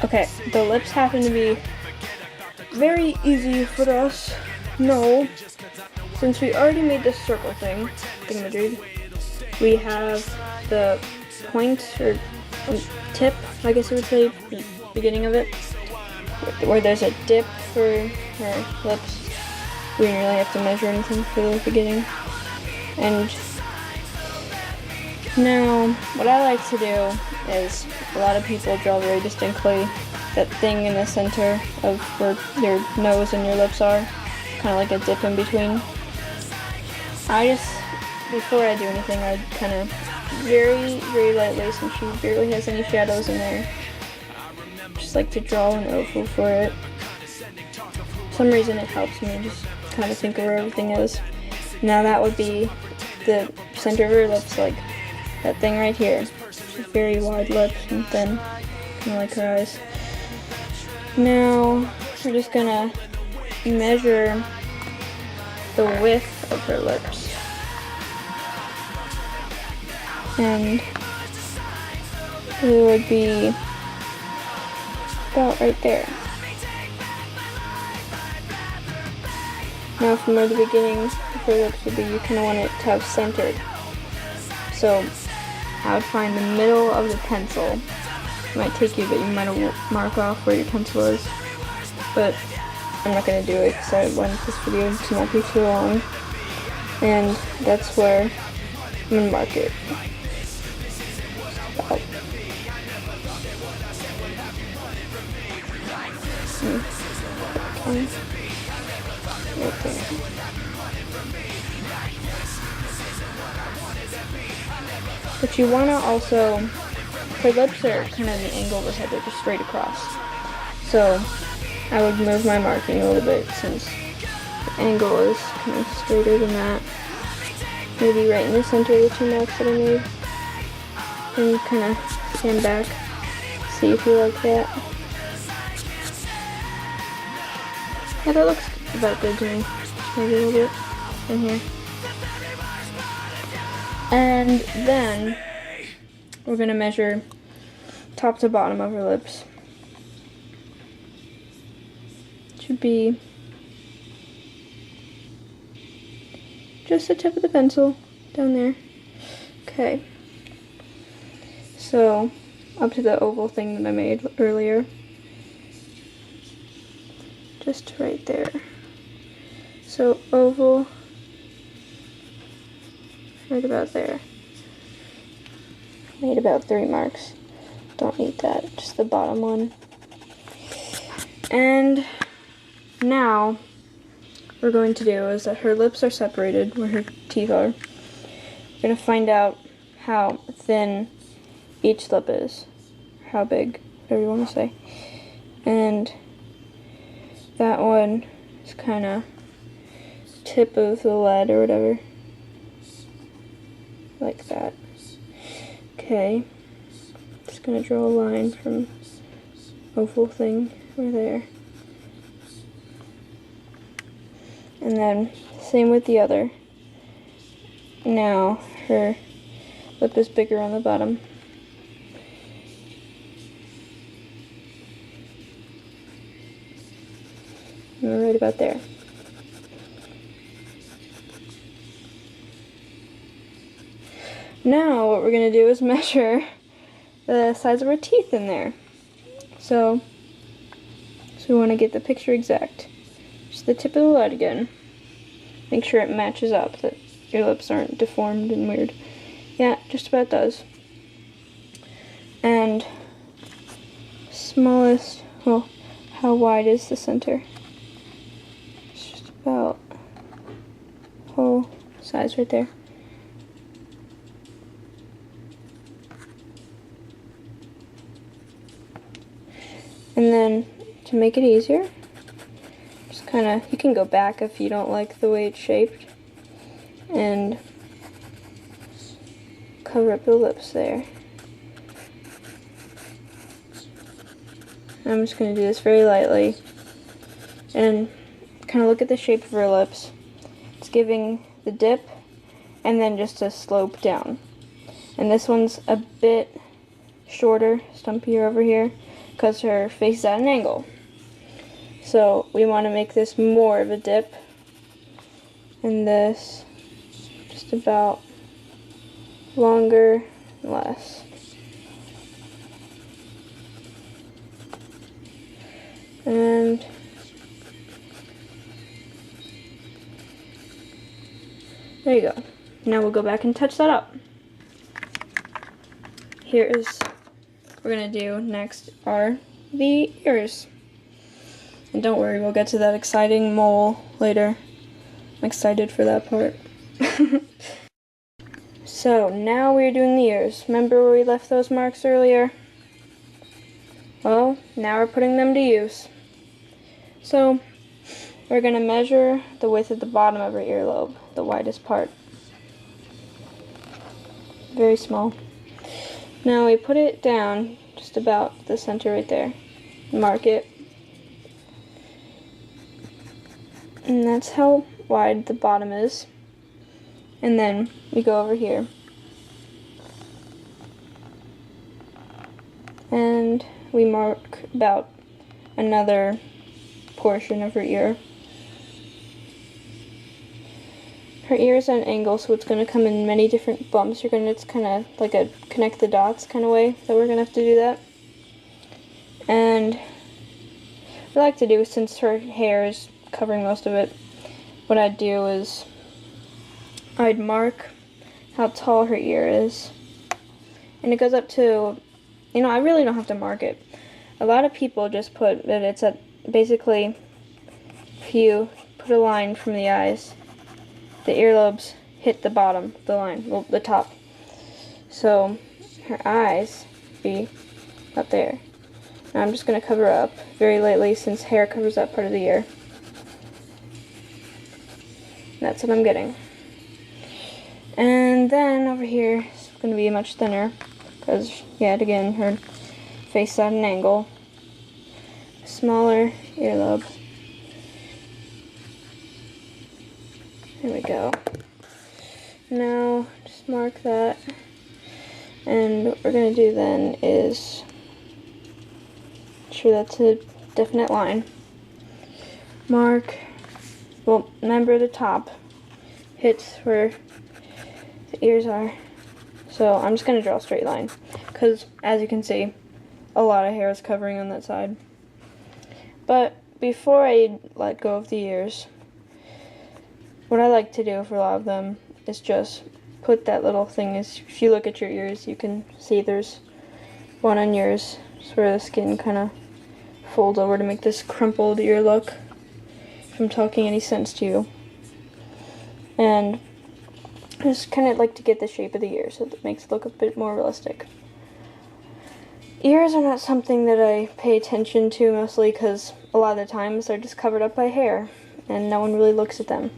Okay, the lips happen to be very easy for us. No, since we already made this circle thingamajig, we have the point or tip, I guess you would say, the beginning of it, where there's a dip for her lips. We didn't really have to measure anything for the beginning. And now, what I like to do is, a lot of people draw very distinctly that thing in the center of where your nose and your lips are, kind of like a dip in between. Before I do anything, I kind of very, very lightly, since she barely has any shadows in there, just like to draw an oval for it. For some reason it helps me just kind of think of where everything is. Now that would be the center of her lips, like that thing right here. She's very wide lips and thin, kind of like her eyes. Now we're just gonna measure the width of her lips. And it would be about right there. Now from where the beginning of her lips would be, you kind of want it to have centered. So I would find the middle of the pencil. It might take you, but you might mark off where your pencil is. But I'm not going to do it because I want this video to not be too long. And that's where I'm going to mark it. About. Okay. Right there. But you want to also, her lips are kind of the angle of the head, they're just straight across. So I would move my marking a little bit since the angle is kind of straighter than that. Maybe right in the center of the two marks that I made. And kind of stand back, see if you like that. Yeah, that looks about good to me. Maybe a little bit in here. And then we're going to measure top to bottom of her lips. Should be just the tip of the pencil down there. Okay. So up to the oval thing that I made earlier. Just right there. So oval, right about there. Made about 3 marks. Don't need that, just the bottom one. And now, what we're going to do is that her lips are separated where her teeth are. We're going to find out how thin each lip is. How big, whatever you want to say. And that one is kind of tip of the lead or whatever. Like that. Okay. Just gonna draw a line from oval thing right there. And then same with the other. Now her lip is bigger on the bottom. And we're right about there. Now what we're going to do is measure the size of her teeth in there. So we want to get the picture exact. Just the tip of the lead again. Make sure it matches up, that your lips aren't deformed and weird. Yeah, just about does. And smallest, well, how wide is the center? It's just about whole size right there. And then, to make it easier, just kind of, you can go back if you don't like the way it's shaped, and cover up the lips there. I'm just going to do this very lightly, and kind of look at the shape of her lips. It's giving the dip, and then just a slope down. And this one's a bit shorter, stumpier over here, because her face is at an angle. So we want to make this more of a dip, and this just about longer, less. And there you go. Now we'll go back and touch that up. Here's what we're gonna do next are the ears. And don't worry, we'll get to that exciting mole later. I'm excited for that part. So now we're doing the ears. Remember where we left those marks earlier? Well, now we're putting them to use. So we're going to measure the width of the bottom of her earlobe, the widest part. Very small. Now we put it down just about the center right there. Mark it. And that's how wide the bottom is. And then we go over here. And we mark about another portion of her ear. Her ear is at an angle, so it's going to come in many different bumps. It's kind of like a connect the dots kind of way that we're going to have to do that. And what I like to do, since her hair is covering most of it, what I'd do is I'd mark how tall her ear is. And it goes up to, I really don't have to mark it. A lot of people just put that it's at, basically, if you put a line from the eyes, the earlobes hit the bottom of the line, well, the top. So her eyes be up there. Now I'm just going to cover up very lightly since hair covers that part of the ear. That's what I'm getting. And then over here it's going to be much thinner because, yet again, her face at an angle. Smaller earlobe. There we go. Now just mark that. And what we're going to do then is make sure that's a definite line. Mark, well, remember the top hits where the ears are. So I'm just going to draw a straight line because, as you can see, a lot of hair is covering on that side. But before I let go of the ears, what I like to do for a lot of them is just put that little thing, if you look at your ears, you can see there's one on yours, it's where the skin kind of folds over to make this crumpled ear look, if I'm talking any sense to you. And I just kind of like to get the shape of the ear so that makes it look a bit more realistic. Ears are not something that I pay attention to mostly because a lot of the times they're just covered up by hair and no one really looks at them.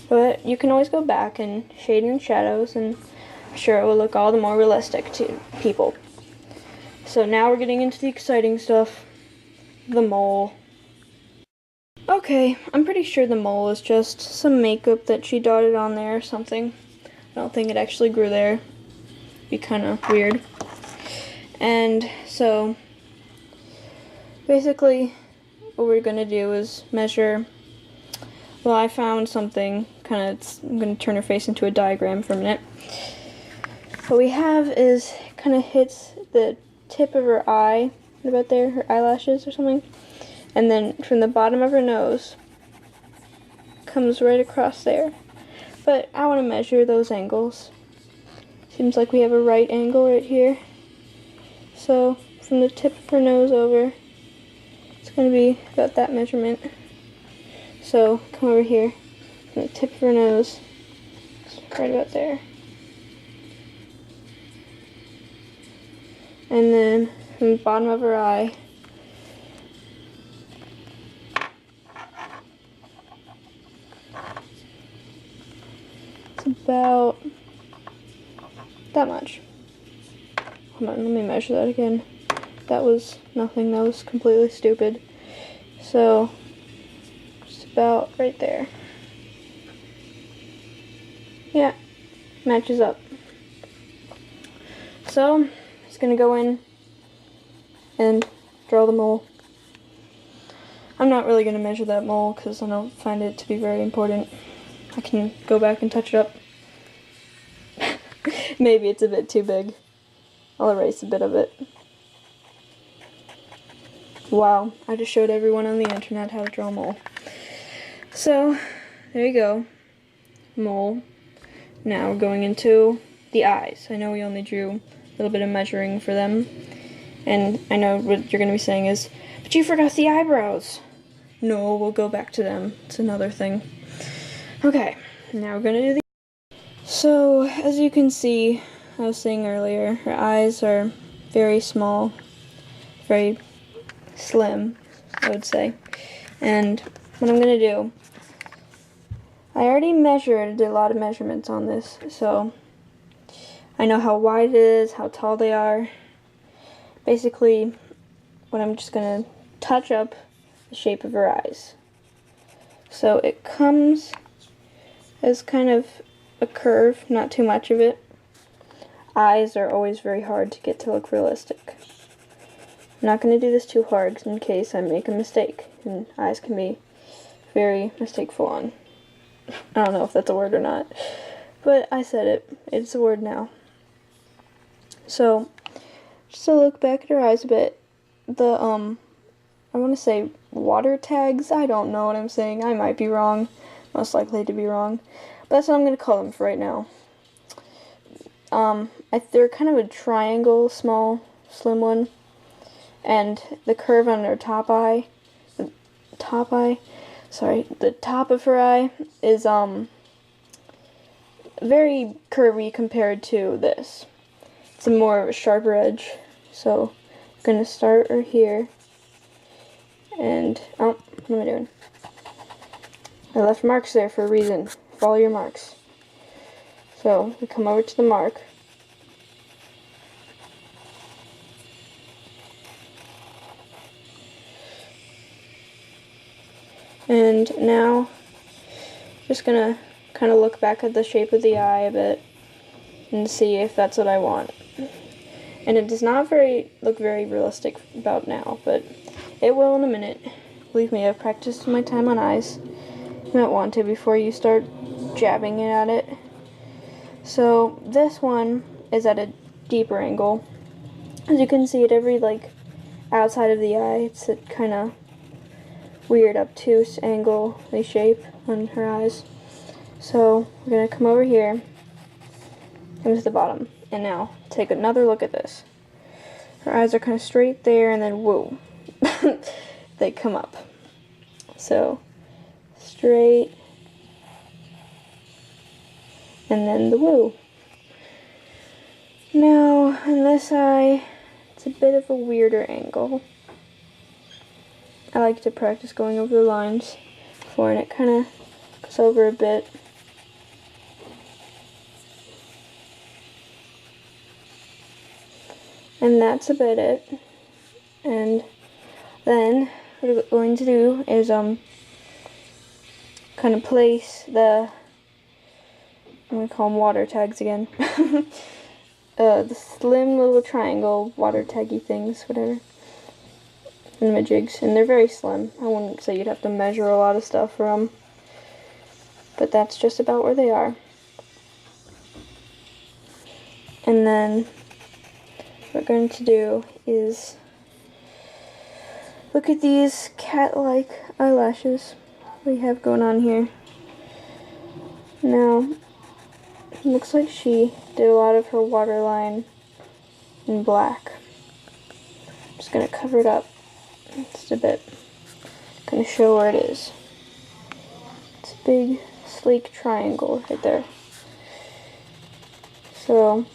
But you can always go back and shade in shadows, and I'm sure it will look all the more realistic to people. So now we're getting into the exciting stuff. The mole. Okay, I'm pretty sure the mole is just some makeup that she dotted on there or something. I don't think it actually grew there. It'd be kind of weird. And so, basically, what we're going to do is measure. Well, I found something, I'm going to turn her face into a diagram for a minute. What we have is, kind of hits the tip of her eye, about there, her eyelashes or something. And then from the bottom of her nose, comes right across there. But I want to measure those angles. Seems like we have a right angle right here. So, from the tip of her nose over, it's going to be about that measurement. So, come over here, from the tip of her nose, right about there. And then, from the bottom of her eye, it's about that much. Hold on, let me measure that again. That was nothing, that was completely stupid. So, just about right there. Yeah, matches up. So, just gonna go in and draw the mole. I'm not really gonna measure that mole because I don't find it to be very important. I can go back and touch it up. Maybe it's a bit too big. I'll erase a bit of it. Wow, I just showed everyone on the internet how to draw a mole. So, there you go. Mole. Now we're going into the eyes. I know we only drew a little bit of measuring for them. And I know what you're going to be saying is, but you forgot the eyebrows. No, we'll go back to them. It's another thing. Okay, now we're going to do the... So, as you can see, I was saying earlier, her eyes are very small, very slim, I would say. And what I'm going to do, I already did a lot of measurements on this, so I know how wide it is, how tall they are. Basically, what I'm just going to touch up the shape of her eyes. So it comes as kind of a curve, not too much of it. Eyes are always very hard to get to look realistic. I'm not going to do this too hard in case I make a mistake, and eyes can be very mistakeful on. I don't know if that's a word or not, but I said it. It's a word now. So, just to look back at her eyes a bit, the, I want to say water tags, I don't know what I'm saying, I might be wrong, most likely to be wrong, but that's what I'm going to call them for right now. They're kind of a triangle, small, slim one, and the curve on her top of her eye is, very curvy compared to this. It's a more of a sharper edge, so I'm going to start right here, and, what am I doing? I left marks there for a reason. Follow your marks. So, we come over to the mark. And now, just gonna kind of look back at the shape of the eye a bit and see if that's what I want. And it does not look very realistic about now, but it will in a minute. Believe me, I've practiced my time on eyes. You might want to before you start jabbing it at it. So this one is at a deeper angle. As you can see at every outside of the eye, it's a kind of weird obtuse angle, shape on her eyes. So we're going to come over here, come to the bottom, and now take another look at this. Her eyes are kind of straight there, and then whoa, they come up. So straight, and then the woo. Now on this eye, it's a bit of a weirder angle. I like to practice going over the lines before, and it kind of goes over a bit. And that's about it. And then what we're going to do is kind of place I'm going to call them water tags again. The slim little triangle water taggy things, whatever. Jigs, and they're very slim. I wouldn't say you'd have to measure a lot of stuff for them, but that's just about where they are. And then what we're going to do is look at these cat-like eyelashes we have going on here. Now, it looks like she did a lot of her waterline in black. I'm just going to cover it up just a bit. Gonna show where it is. It's a big, sleek triangle right there. So,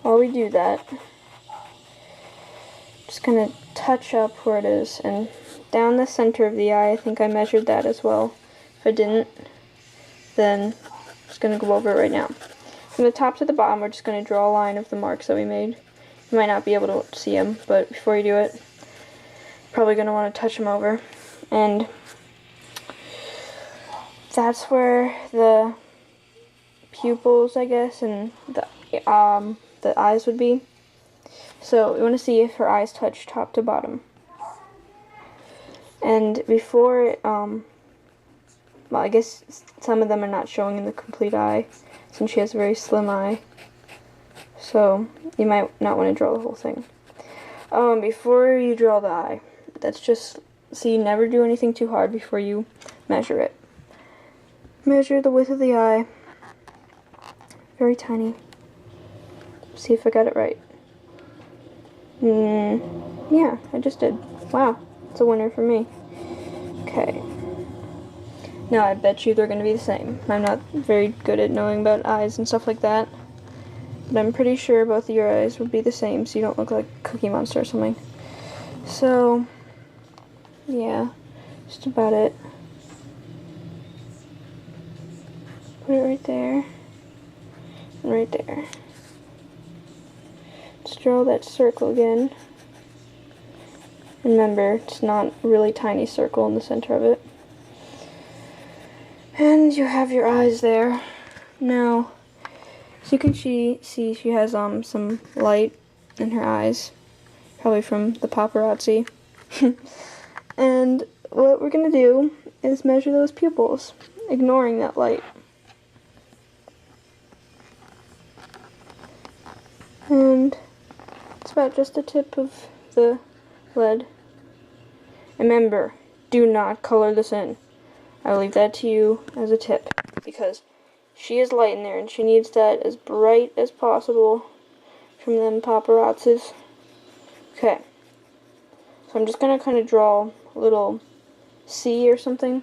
while we do that, just gonna touch up where it is, and down the center of the eye, I think I measured that as well. If I didn't, then I'm just gonna go over it right now. From the top to the bottom, we're just gonna draw a line of the marks that we made. You might not be able to see them, but before you do it, you're probably going to want to touch them over. And that's where the pupils, I guess, and the the eyes would be. So we want to see if her eyes touch top to bottom. And before, well, I guess some of them are not showing in the complete eye, since she has a very slim eye. So you might not want to draw the whole thing. Before you draw the eye, that's just, so you never do anything too hard before you measure it. Measure the width of the eye. Very tiny. See if I got it right. Yeah, I just did. Wow, it's a winner for me. Okay. Now I bet you they're going to be the same. I'm not very good at knowing about eyes and stuff like that, but I'm pretty sure both of your eyes would be the same, so you don't look like Cookie Monster or something. So, yeah, just about it. Put it right there, and right there. Let's draw that circle again. Remember, it's not a really tiny circle in the center of it. And you have your eyes there. Now, as you can see she has some light in her eyes, probably from the paparazzi. And what we're gonna do is measure those pupils, ignoring that light. And it's about just the tip of the lead. Remember, do not color this in. I will leave that to you as a tip, because she has light in there and she needs that as bright as possible from them paparazzis. Okay, so I'm just gonna kind of draw a little sea or something,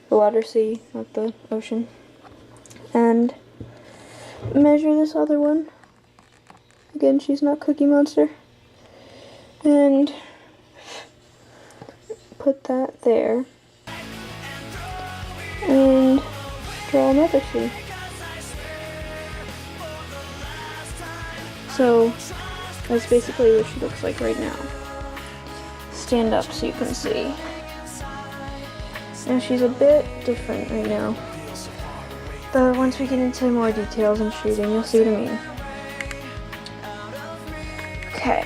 the letter C, not the ocean, and measure this other one. Again, she's not Cookie Monster, and put that there, and draw another C. So that's basically what she looks like right now. Stand up so you can see. And she's a bit different right now, but once we get into more details and shooting, you'll see what I mean. Okay.